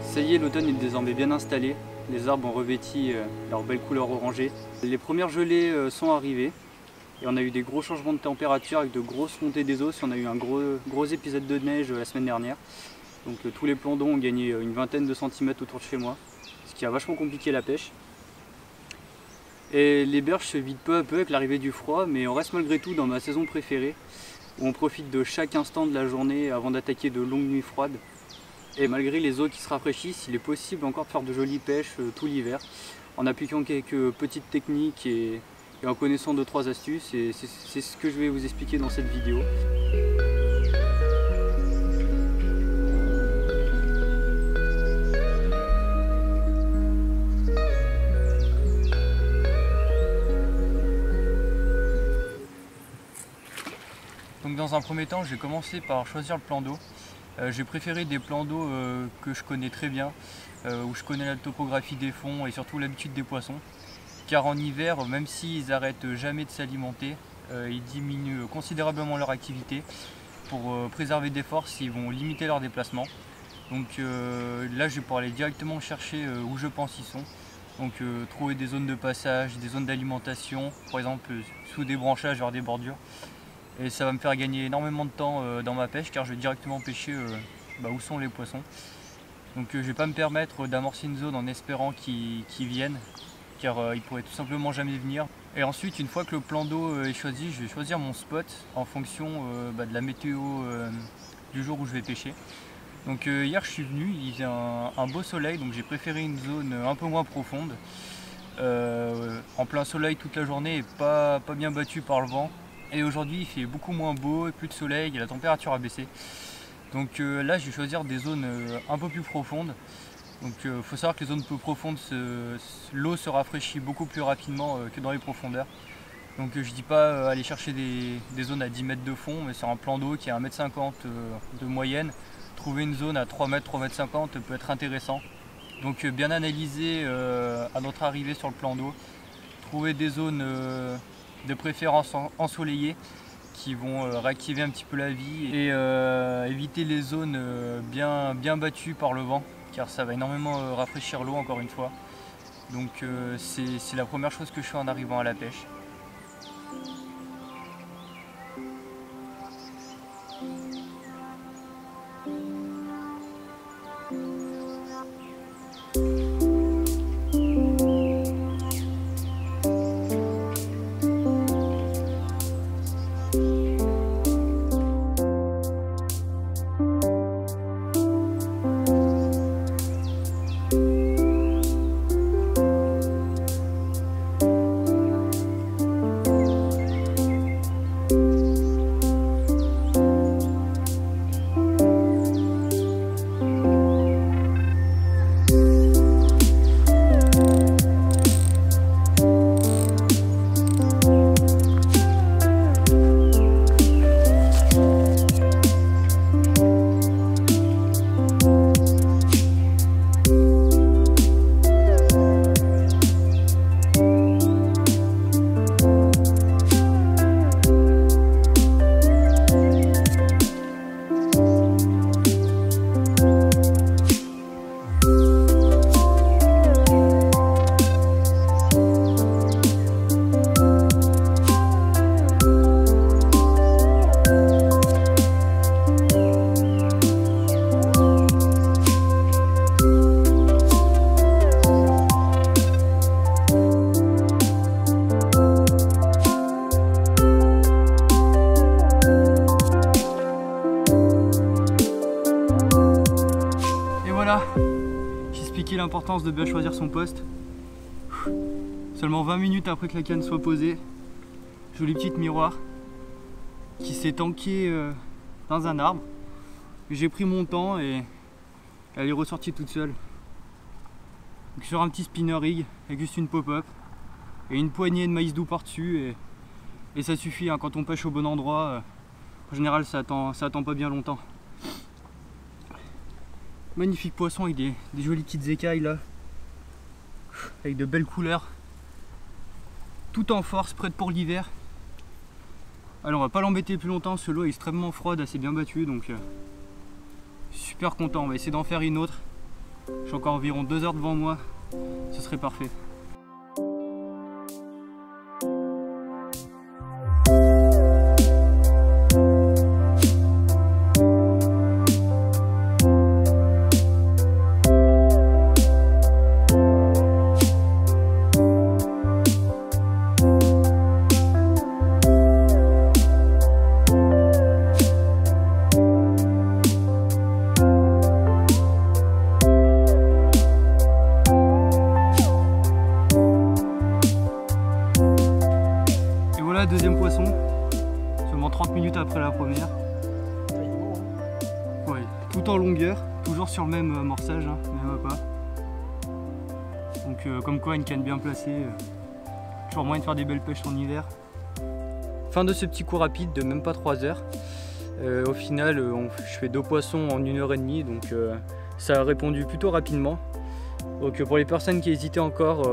Ça y est, l'automne est désormais bien installé. Les arbres ont revêti leur belle couleur orangée. Les premières gelées sont arrivées et on a eu des gros changements de température avec de grosses montées des eaux. On a eu un gros épisode de neige la semaine dernière. Donc tous les plans d'eau ont gagné une vingtaine de centimètres autour de chez moi, ce qui a vachement compliqué la pêche. Et les berges se vident peu à peu avec l'arrivée du froid, mais on reste malgré tout dans ma saison préférée, où on profite de chaque instant de la journée avant d'attaquer de longues nuits froides. Et malgré les eaux qui se rafraîchissent, il est possible encore de faire de jolies pêches tout l'hiver, en appliquant quelques petites techniques et en connaissant 2-3 astuces. Et c'est ce que je vais vous expliquer dans cette vidéo. Donc dans un premier temps, j'ai commencé par choisir le plan d'eau. J'ai préféré des plans d'eau que je connais très bien, où je connais la topographie des fonds et surtout l'habitude des poissons. Car en hiver, même s'ils n'arrêtent jamais de s'alimenter, ils diminuent considérablement leur activité. Pour préserver des forces, ils vont limiter leur déplacement. Donc là, je vais pouvoir aller directement chercher où je pense ils sont. Donc trouver des zones de passage, des zones d'alimentation, par exemple sous des branchages vers des bordures. Et ça va me faire gagner énormément de temps dans ma pêche, car je vais directement pêcher où sont les poissons. Donc je ne vais pas me permettre d'amorcer une zone en espérant qu'ils viennent, car ils pourraient tout simplement jamais venir. Et ensuite, une fois que le plan d'eau est choisi, je vais choisir mon spot en fonction de la météo du jour où je vais pêcher. Donc hier je suis venu, il faisait un beau soleil, donc j'ai préféré une zone un peu moins profonde, en plein soleil toute la journée et pas bien battue par le vent. Et aujourd'hui il fait beaucoup moins beau, plus de soleil et la température a baissé. Donc là je vais choisir des zones un peu plus profondes. Donc il faut savoir que les zones peu profondes, l'eau se rafraîchit beaucoup plus rapidement que dans les profondeurs. Donc je dis pas aller chercher des zones à 10 mètres de fond, mais sur un plan d'eau qui est à 1,50 m de moyenne, trouver une zone à 3 mètres, 3,50 m peut être intéressant. Donc bien analyser à notre arrivée sur le plan d'eau, trouver des zones de préférence ensoleillées qui vont réactiver un petit peu la vie et éviter les zones bien battues par le vent, car ça va énormément rafraîchir l'eau encore une fois. Donc c'est la première chose que je fais en arrivant à la pêche. J'ai expliqué l'importance de bien choisir son poste. Seulement 20 minutes après que la canne soit posée, joli petit miroir qui s'est tanké dans un arbre. J'ai pris mon temps et elle est ressortie toute seule. Donc sur un petit spinner rig avec juste une pop-up et une poignée de maïs doux par dessus et ça suffit hein, quand on pêche au bon endroit. En général ça attend pas bien longtemps. Magnifique poisson avec des jolies petites écailles là, avec de belles couleurs, tout en force, prête pour l'hiver. Alors on va pas l'embêter plus longtemps, ce lot est extrêmement froide, assez bien battu, donc Super content, on va essayer d'en faire une autre. J'ai encore environ 2 heures devant moi, ce serait parfait. Deuxième poisson, seulement 30 minutes après la première. Ouais, tout en longueur, toujours sur le même amorçage, hein, même pas. Donc comme quoi une canne bien placée, toujours moyen de faire des belles pêches en hiver. Fin de ce petit coup rapide de même pas 3 heures. Au final je fais 2 poissons en 1h30, donc ça a répondu plutôt rapidement. Donc pour les personnes qui hésitaient encore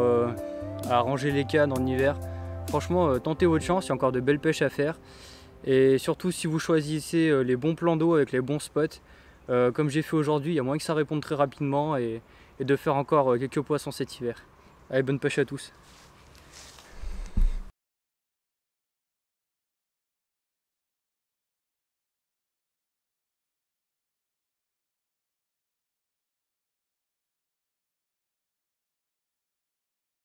à ranger les cannes en hiver, franchement, tentez votre chance, il y a encore de belles pêches à faire. Et surtout, si vous choisissez les bons plans d'eau avec les bons spots, comme j'ai fait aujourd'hui, il y a moyen que ça réponde très rapidement et de faire encore quelques poissons cet hiver. Allez, bonne pêche à tous!